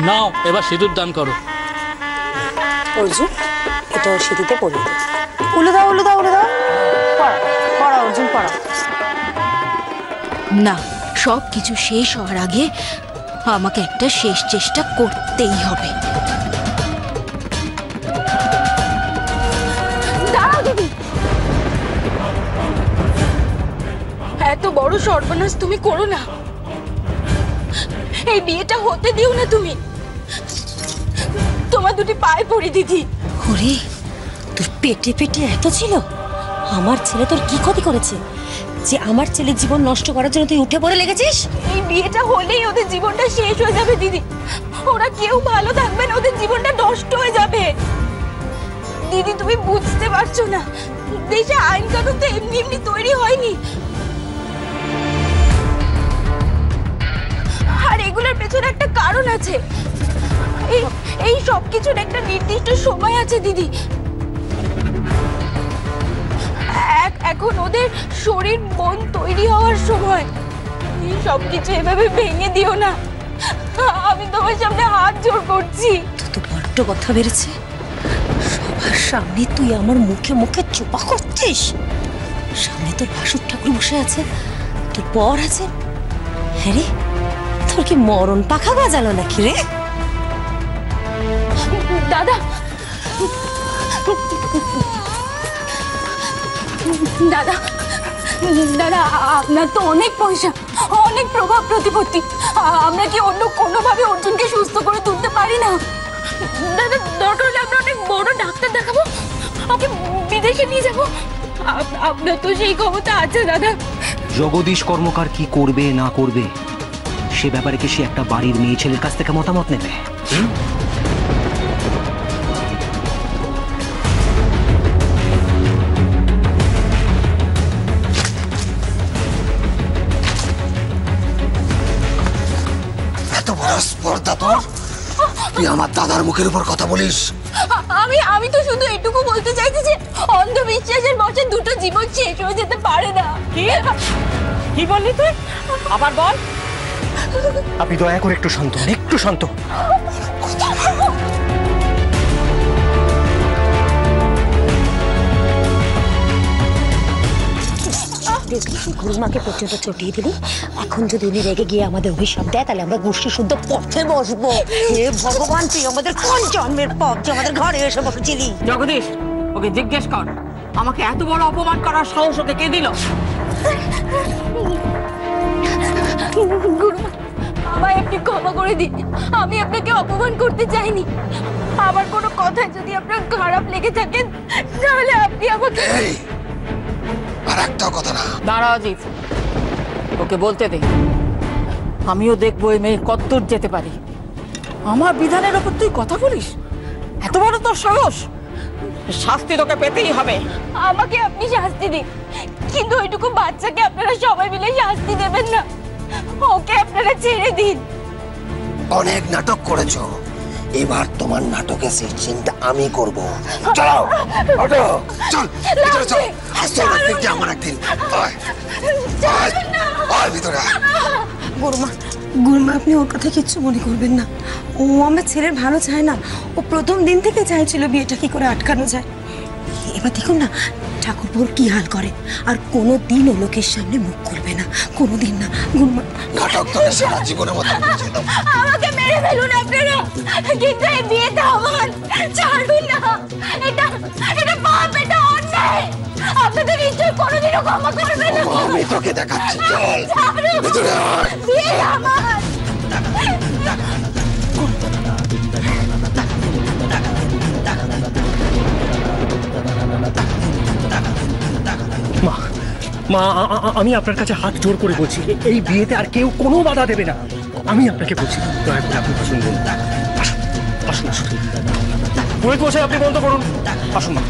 নাও এবার সিঁদুর দান করো। অর্জুন, এটা সিঁথিতে পরিয়ে দাও। উলে দাও, উলে দাও, উলে দাও। পড়া পড়া অর্জুন, পড়া। না, সব কিছু শেষ হওয়ার আগে আমাকে একটা শেষ চেষ্টা করতেই হবে। দাঁড়াও দিদি, এত বড় সর্বনাশ তুমি করো না। এই বিয়েটা হতে দিও না তুমি। তোমার দুটি পায়ে পড়ি দিদি। ওরে, তোর পেটে পেটে এত ছিল? আমার ছেলে তোর কি ক্ষতি করেছে যে আমার ছেলের জীবন নষ্ট করার জন্য তুই উঠে পড়ে লেগেছিস? এই বিয়েটা হলেই ওদের জীবনটা শেষ হয়ে যাবে দিদি। ওরা কেউ ভালো থাকবে না, ওদের জীবনটা নষ্ট হয়ে যাবে। দিদি তুমি বুঝতে পারছো না, দেশে আইন কানুন তো এমনি এমনি তৈরি হয়নি। আর এগুলোর পেছনে একটা কারণ আছে। এই সব কিছুর একটা নির্দিষ্ট সময় আছে দিদি। এখন ওদের শরীর মন তৈরি হওয়ার সময়। এই সব কিছু এভাবে ভেঙে দিও না, আমি তোমার সামনে হাত জোড় করছি। তো বড্ড কথা বেড়েছে। সবার সামনে তুই আমার মুখে মুখে চোপা করছিস। সামনে তোর ভাসুর ঠাকুর বসে আছে, তোর বর আছে। হ্যাঁ রে, তোর কি মরণ পাখা বাজালো নাকি রে? দাদা, দাদা, দাদা, আপনার তো অনেক পয়সা, অনেক প্রভাব প্রতিপত্তি। আমরা কি অন্য কোনোভাবে অর্জুনকে সুস্থ করে তুলতে পারি না? দাদা, দরকার হলে আমরা অনেক বড় ডাক্তার দেখাবো, ওকে বিদেশে নিয়ে যাবো। আপনার তো সেই ক্ষমতা আছে দাদা। জগদীশ কর্মকার কি করবে না করবে সে ব্যাপারে কি সে একটা বাড়ির মেয়ে ছেলের কাছ থেকে মতামত নেবে? এত বড় স্পর্ধা তোর? তুই আমার দাদার মুখের উপর কথা বলিস? আমি তো শুধু এটুকু বলতে চাইছি যে অন্ধবিশ্বাসের বছর দুটো জীবন শেষ হয়ে যেতে পারে না। কি বললি তুই? আবার বল। আপনি দয়া করে একটু শান্ত হন, একটু শান্ত। গুরুমাকে পর্যন্ত চটিয়ে দিলি। এখন যদি উনি রেগে গিয়ে আমাদের অভিশাপ দেয়, তাহলে আমরা গোষ্ঠী শুদ্ধ পথে বসবো। হে ভগবান, তুই আমাদের কোন জন্মের পথ যে আমাদের ঘরে এসে বসেছিলি? জগদীশ, ওকে জিজ্ঞেস কর আমাকে এত বড় অপমান করার সাহস ওকে কে দিল? গুরুমা, আমায় আপনি ক্ষমা করে দিন। আমি আপনাকে অপমান করতে চাইনি। আমার কোনো কথায় যদি আপনার খারাপ লেগে থাকেন, তাহলে আপনি আমাকে। আর একটাও কথা না। দাঁড়া অজিত, ওকে বলতে দে। আমিও দেখবো এই মেয়ে কতদূর যেতে পারি। আমার বিধানের ওপর তুই কথা বলিস? এত বড় তোর সাহস! শাস্তি তোকে পেতেই হবে। আমাকে আপনি শাস্তি দিন, কিন্তু ওইটুকু বাচ্চাকে আপনারা সবাই মিলে শাস্তি দেবেন না। ওকে আপনারা ছেড়ে দিন। অনেক নাটক করেছো, এবার তোমার নাটকের সিনটা আমি করব। চলো, ওঠো, চল ভিতরে চল। আসতে না দেখতে আমার একদিন। ভিতরে গুরুমা, গুরুমা, আপনি ওর কথা কিচ্ছু মনে করবেন না। ও আমার ছেলের ভালো চায় না। ও প্রথম দিন থেকে চাইছিল বিয়েটা কি করে আটকানো যায়। এবার দেখুন না ঠাকুরপুর কি হাল করে। আর কোনো দিন ও লোকের সামনে মুখ খুলবে না, কোনোদিন না। গুরুমা, নাটক তোকে সারা জীবনের মতো বুঝিয়ে দেবো। আমাকে মেরে ফেলুন আপনারা, কিন্তু এই বিয়েটা আমার। ছাড়ুন না, এটা পাপ, এটা অন্যায়। আপনাদের নিশ্চয় কোনোদিনও ক্ষমা করবে না। আমি তোকে দেখাচ্ছি, চল ভিতরে আয়। বিয়ে আমার। মা, মা, আমি আপনার কাছে হাত জোর করে বলছি, এই বিয়েতে আর কেউ কোনো বাধা দেবে না। আমি আপনাকে বলছি, দয়া করে আপনি শুনবেন। আসুন, আসুন, আসুন। পুরোহিত মশাই, আপনি বন্ধ করুন। আসুন মা।